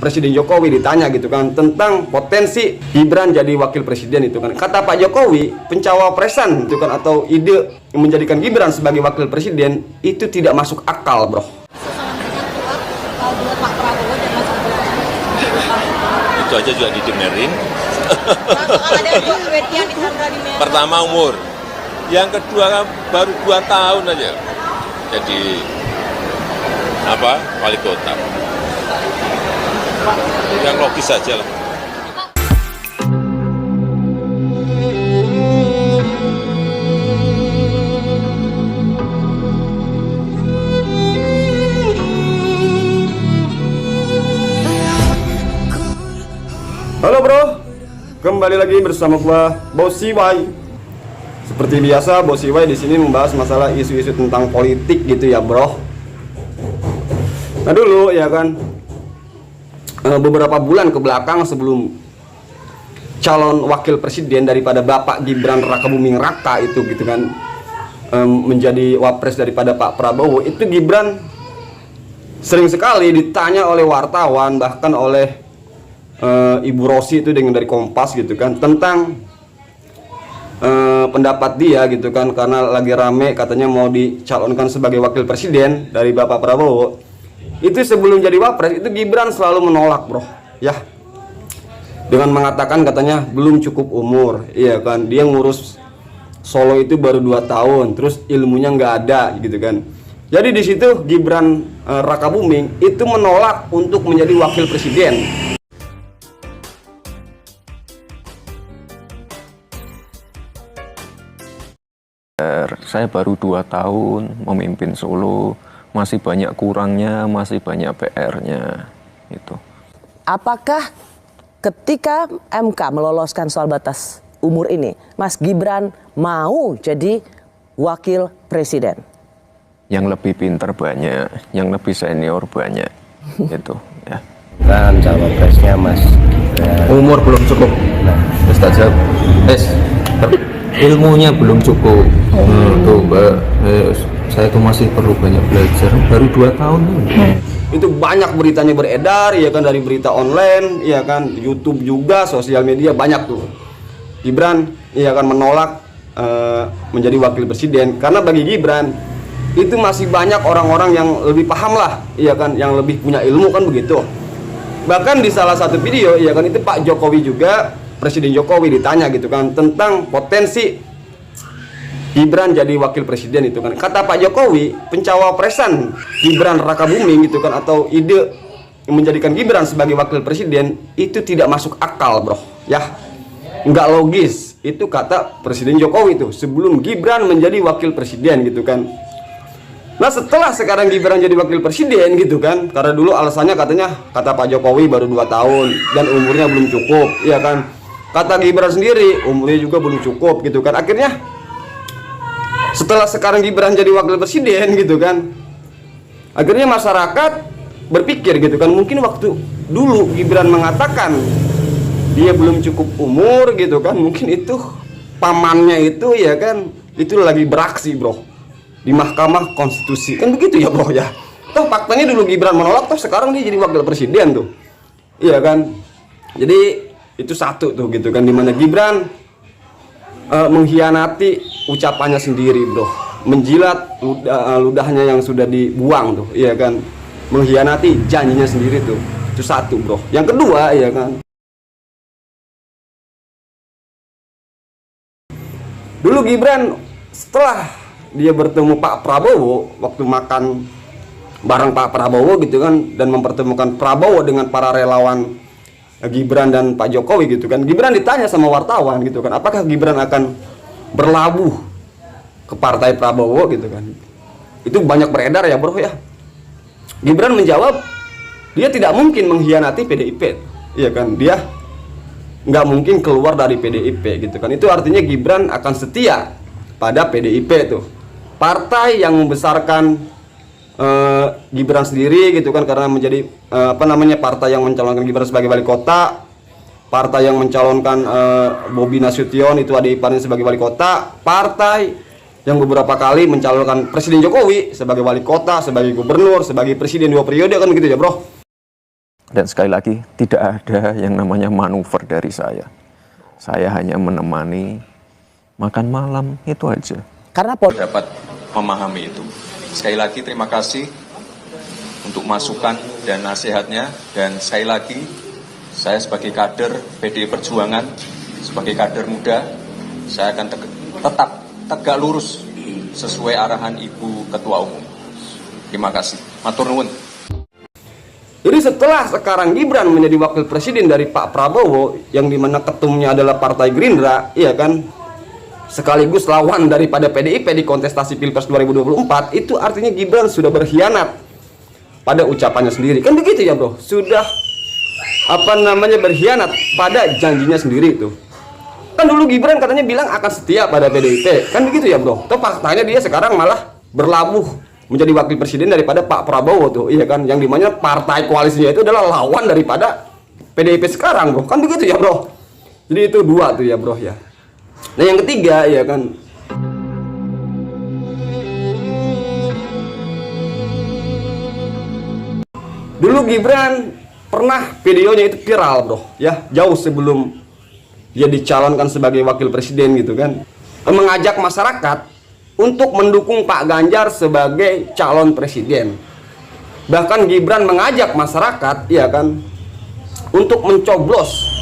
Presiden Jokowi ditanya gitu kan tentang potensi Gibran jadi wakil presiden itu kan. Kata Pak Jokowi, pencawapresan itu kan atau ide menjadikan Gibran sebagai wakil presiden itu tidak masuk akal, bro. Itu aja juga didengerin. Pertama umur, yang kedua kan baru 2 tahun aja jadi wali kota. Yang logis saja lah. Halo bro, kembali lagi bersama gua Bosiwai. Seperti biasa, Bosiwai di sini membahas masalah isu-isu tentang politik gitu ya bro. Nah dulu ya kan, beberapa bulan ke belakang sebelum calon wakil presiden daripada Bapak Gibran Rakabuming Raka itu gitu kan, menjadi wapres daripada Pak Prabowo, itu Gibran sering sekali ditanya oleh wartawan, bahkan oleh Ibu Rosi itu dengan dari Kompas gitu kan, tentang pendapat dia gitu kan, karena lagi rame katanya mau dicalonkan sebagai wakil presiden dari Bapak Prabowo. Itu sebelum jadi wapres itu Gibran selalu menolak bro ya, dengan mengatakan katanya belum cukup umur, iya kan, dia ngurus Solo itu baru 2 tahun, terus ilmunya nggak ada gitu kan. Jadi di situ Gibran Rakabuming itu menolak untuk menjadi wakil presiden. Saya baru 2 tahun memimpin Solo, masih banyak kurangnya, masih banyak PR-nya itu. Apakah ketika MK meloloskan soal batas umur ini, Mas Gibran mau jadi wakil presiden? Yang lebih pintar banyak, yang lebih senior banyak itu ya. Kan cawapresnya Mas Gibran. Umur belum cukup. Nah, Ustaz jawab. Ilmunya belum cukup. Tuh Mbak, saya tuh masih perlu banyak belajar. Baru 2 tahun. Itu banyak beritanya beredar ya kan, dari berita online ya kan, YouTube juga, sosial media banyak tuh. Gibran ya kan menolak menjadi wakil presiden karena bagi Gibran itu masih banyak orang-orang yang lebih paham lah ya kan, yang lebih punya ilmu kan begitu. Bahkan di salah satu video ya kan, itu Pak Jokowi juga, Presiden Jokowi ditanya gitu kan tentang potensi Gibran jadi wakil presiden itu kan. Kata Pak Jokowi, pencawapresan Gibran Rakabuming gitu kan atau ide menjadikan Gibran sebagai wakil presiden itu tidak masuk akal bro ya, nggak logis. Itu kata Presiden Jokowi itu sebelum Gibran menjadi wakil presiden gitu kan. Nah setelah sekarang Gibran jadi wakil presiden gitu kan, karena dulu alasannya katanya, kata Pak Jokowi baru 2 tahun dan umurnya belum cukup ya kan. Kata Gibran sendiri umurnya juga belum cukup gitu kan. Akhirnya setelah sekarang Gibran jadi wakil presiden gitu kan, akhirnya masyarakat berpikir gitu kan, mungkin waktu dulu Gibran mengatakan dia belum cukup umur gitu kan, mungkin itu pamannya itu ya kan, itu lagi beraksi bro di Mahkamah Konstitusi kan begitu ya bro ya. Toh faktanya dulu Gibran menolak, toh sekarang dia jadi wakil presiden tuh, iya kan. Jadi itu satu tuh gitu kan, dimana Gibran mengkhianati ucapannya sendiri bro, menjilat ludahnya yang sudah dibuang tuh, iya kan, mengkhianati janjinya sendiri tuh. Itu satu bro. Yang kedua ya kan, dulu Gibran setelah dia bertemu Pak Prabowo, waktu makan bareng Pak Prabowo gitu kan, dan mempertemukan Prabowo dengan para relawan Gibran dan Pak Jokowi gitu kan, Gibran ditanya sama wartawan gitu kan, apakah Gibran akan berlabuh ke partai Prabowo gitu kan. Itu banyak beredar ya bro ya. Gibran menjawab dia tidak mungkin mengkhianati PDIP, iya kan, dia nggak mungkin keluar dari PDIP gitu kan. Itu artinya Gibran akan setia pada PDIP tuh, partai yang membesarkan Gibran sendiri gitu kan, karena menjadi partai yang mencalonkan Gibran sebagai wali kota, partai yang mencalonkan Bobi Nasution itu ada iparnya sebagai wali kota, partai yang beberapa kali mencalonkan Presiden Jokowi sebagai wali kota, sebagai gubernur, sebagai presiden 2 periode kan gitu ya bro. Dan sekali lagi, tidak ada yang namanya manuver dari saya. Saya hanya menemani makan malam, itu aja. Karena Dapat memahami itu. Sekali lagi terima kasih untuk masukan dan nasihatnya. Dan sekali lagi, saya sebagai kader PDI Perjuangan, sebagai kader muda, saya akan tetap tegak lurus sesuai arahan Ibu Ketua Umum. Terima kasih. Matur nuwun. Jadi setelah sekarang Gibran menjadi wakil presiden dari Pak Prabowo, yang dimana ketumnya adalah Partai Gerindra, iya kan, sekaligus lawan daripada PDIP di kontestasi Pilpres 2024, itu artinya Gibran sudah berkhianat pada ucapannya sendiri. Kan begitu ya bro, sudah berkhianat pada janjinya sendiri itu. Kan dulu Gibran katanya bilang akan setia pada PDIP, kan begitu ya bro. Toh faktanya dia sekarang malah berlabuh menjadi wakil presiden daripada Pak Prabowo tuh, iya kan, yang dimana partai koalisinya itu adalah lawan daripada PDIP sekarang bro, kan begitu ya bro. Jadi itu dua tuh ya bro ya. Nah yang ketiga ya kan, dulu Gibran pernah videonya itu viral bro ya, jauh sebelum dia dicalonkan sebagai wakil presiden gitu kan, mengajak masyarakat untuk mendukung Pak Ganjar sebagai calon presiden. Bahkan Gibran mengajak masyarakat ya kan untuk mencoblos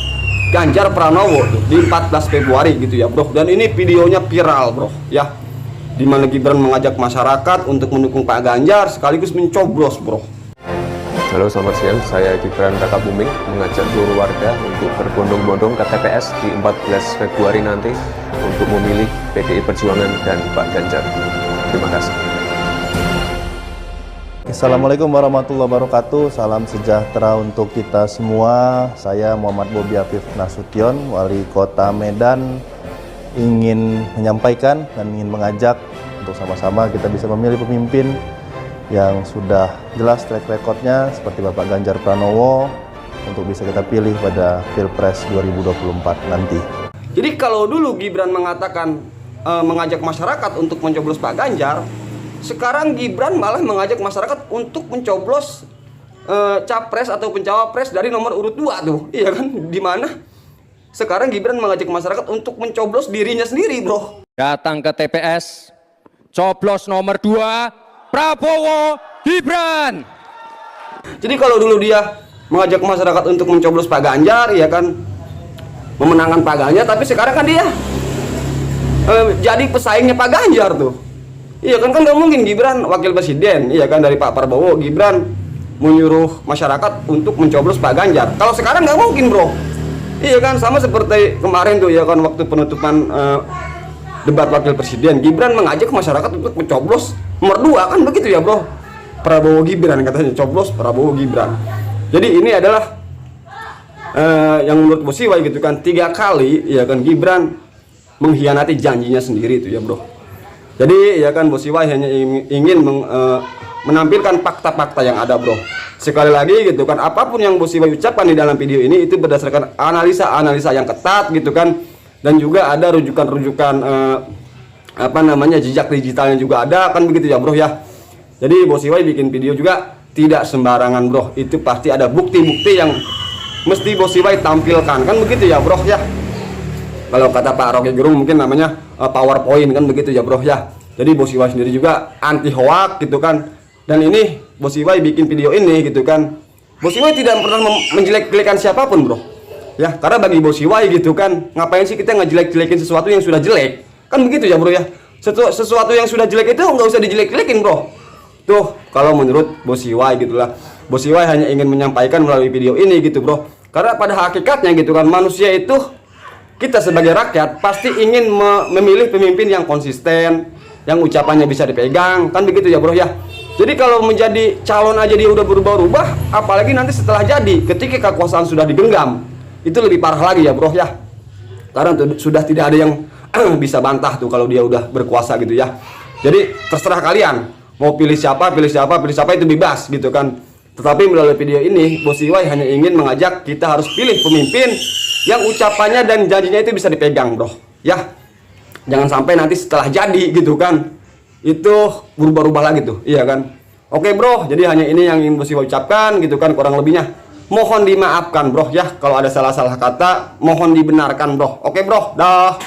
Ganjar Pranowo tuh, di 14 Februari gitu ya bro. Dan ini videonya viral bro ya, dimana Gibran mengajak masyarakat untuk mendukung Pak Ganjar sekaligus mencoblos bro. Halo, selamat siang. Saya Gibran Rakabuming mengajak seluruh warga untuk berbondong-bondong ke TPS di 14 Februari nanti untuk memilih PDI Perjuangan dan Pak Ganjar. Terima kasih. Assalamualaikum warahmatullahi wabarakatuh. Salam sejahtera untuk kita semua. Saya Muhammad Bobi Afif Nasution, Wali Kota Medan, ingin menyampaikan dan ingin mengajak untuk sama-sama kita bisa memilih pemimpin yang sudah jelas track recordnya seperti Bapak Ganjar Pranowo untuk bisa kita pilih pada Pilpres 2024 nanti. Jadi kalau dulu Gibran mengatakan mengajak masyarakat untuk mencoblos Pak Ganjar, sekarang Gibran malah mengajak masyarakat untuk mencoblos capres atau pencawapres dari nomor urut 2 tuh, iya kan? Dimana sekarang Gibran mengajak masyarakat untuk mencoblos dirinya sendiri bro. Datang ke TPS, coblos nomor 2, Prabowo Gibran. Jadi kalau dulu dia mengajak masyarakat untuk mencoblos Pak Ganjar, ya kan, memenangkan Pak Ganjar, tapi sekarang kan dia jadi pesaingnya Pak Ganjar tuh. Iya kan nggak mungkin Gibran wakil presiden, iya kan, dari Pak Prabowo, Gibran menyuruh masyarakat untuk mencoblos Pak Ganjar. Kalau sekarang nggak mungkin bro. Iya kan, sama seperti kemarin tuh ya kan, waktu penutupan debat wakil presiden, Gibran mengajak masyarakat untuk mencoblos nomor 2, kan begitu ya bro. Prabowo Gibran katanya, coblos Prabowo Gibran. Jadi ini adalah yang menurut Bosiwai gitu kan, 3 kali ya kan Gibran mengkhianati janjinya sendiri itu ya bro. Jadi ya kan Bosiwai hanya ingin menampilkan fakta-fakta yang ada bro. Sekali lagi gitu kan, apapun yang Bosiwai ucapkan di dalam video ini itu berdasarkan analisa-analisa yang ketat gitu kan. Dan juga ada rujukan-rujukan jejak digitalnya juga ada, kan begitu ya bro ya. Jadi Bosiwai bikin video juga tidak sembarangan bro, itu pasti ada bukti-bukti yang mesti Bosiwai tampilkan, kan begitu ya bro ya. Kalau kata Pak Rocky Gerung mungkin namanya PowerPoint, kan begitu ya bro ya. Jadi Bosiwai sendiri juga anti hoax gitu kan. Dan ini Bosiwai bikin video ini gitu kan, Bosiwai tidak pernah menjelek-jelekan siapapun bro ya, karena bagi Bosiwai gitu kan, ngapain sih kita ngejelek-jelekin sesuatu yang sudah jelek, kan begitu ya bro ya. Sesuatu yang sudah jelek itu nggak usah dijelek-jelekin bro. Tuh kalau menurut Bosiwai gitulah, Bosiwai hanya ingin menyampaikan melalui video ini gitu bro. Karena pada hakikatnya gitu kan, manusia itu, kita sebagai rakyat pasti ingin memilih pemimpin yang konsisten, yang ucapannya bisa dipegang, kan begitu ya bro ya. Jadi kalau menjadi calon aja dia udah berubah-ubah, apalagi nanti setelah jadi, ketika kekuasaan sudah digenggam, itu lebih parah lagi ya bro ya. Karena sudah tidak ada yang bisa bantah tuh kalau dia udah berkuasa gitu ya. Jadi terserah kalian mau pilih siapa itu bebas gitu kan. Tetapi melalui video ini Bosiwai hanya ingin mengajak kita harus pilih pemimpin yang ucapannya dan janjinya itu bisa dipegang bro ya. Jangan sampai nanti setelah jadi gitu kan, itu berubah-ubah lagi tuh, iya kan. Oke bro, jadi hanya ini yang ingin Bosiwai ucapkan gitu kan, kurang lebihnya mohon dimaafkan bro ya, kalau ada salah-salah kata mohon dibenarkan bro. Oke bro, dah.